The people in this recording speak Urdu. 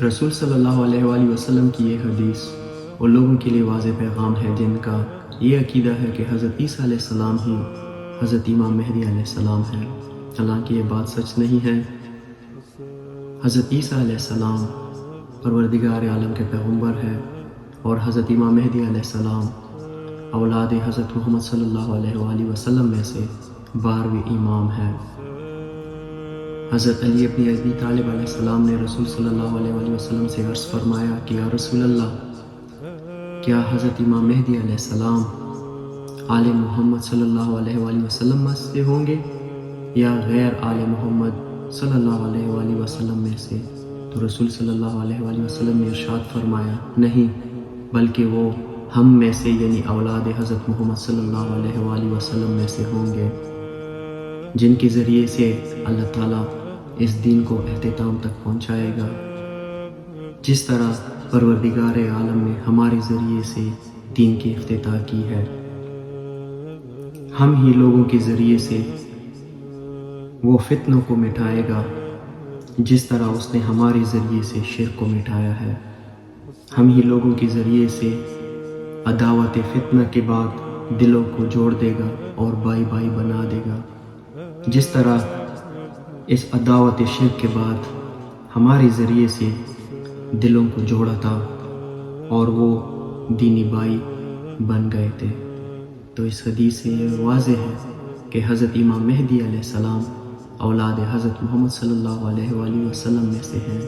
رسول صلی اللہ علیہ وآلہ وسلم کی یہ حدیث اور لوگوں کے لیے واضح پیغام ہے جن کا یہ عقیدہ ہے کہ حضرت عیسیٰ علیہ السلام ہی حضرت امام مہدی علیہ السلام ہے، حالانکہ یہ بات سچ نہیں ہے۔ حضرت عیسیٰ علیہ السلام پروردگار عالم کے پیغمبر ہے اور حضرت امام مہدی علیہ السلام اولاد حضرت محمد صلی اللہ علیہ وآلہ وسلم میں سے 12ویں امام ہے۔ حضرت علی ابن ابی طالب علیہ السلام نے رسول صلی اللہ علیہ وآلہ وسلم سے عرض فرمایا کہ یا رسول اللہ، کیا حضرت امام مہدی علیہ السلام آل محمد صلی اللہ علیہ وآلہ وسلم میں سے ہوں گے یا غیر آل محمد صلی اللہ علیہ وآلہ وسلم میں سے؟ تو رسول صلی اللہ علیہ وآلہ وسلم نے ارشاد فرمایا، نہیں، بلکہ وہ ہم میں سے یعنی اولاد حضرت محمد صلی اللہ علیہ وآلہ وسلم میں سے ہوں گے، جن کے ذریعے سے اللہ تعالیٰ اس دین کو اختتام تک پہنچائے گا، جس طرح پروردگار عالم نے ہمارے ذریعے سے دین کی افتتاح کی ہے۔ ہم ہی لوگوں کے ذریعے سے وہ فتنوں کو مٹائے گا جس طرح اس نے ہمارے ذریعے سے شرک کو مٹایا ہے۔ ہم ہی لوگوں کے ذریعے سے عداوت فتنہ کے بعد دلوں کو جوڑ دے گا اور بائی بائی بنا دے گا، جس طرح اس عداوت شرک کے بعد ہمارے ذریعے سے دلوں کو جوڑا تھا اور وہ دینی بائی بن گئے تھے۔ تو اس حدیث سے یہ واضح ہے کہ حضرت امام مہدی علیہ السلام اولاد حضرت محمد صلی اللہ علیہ وآلہ وسلم میں سے ہیں۔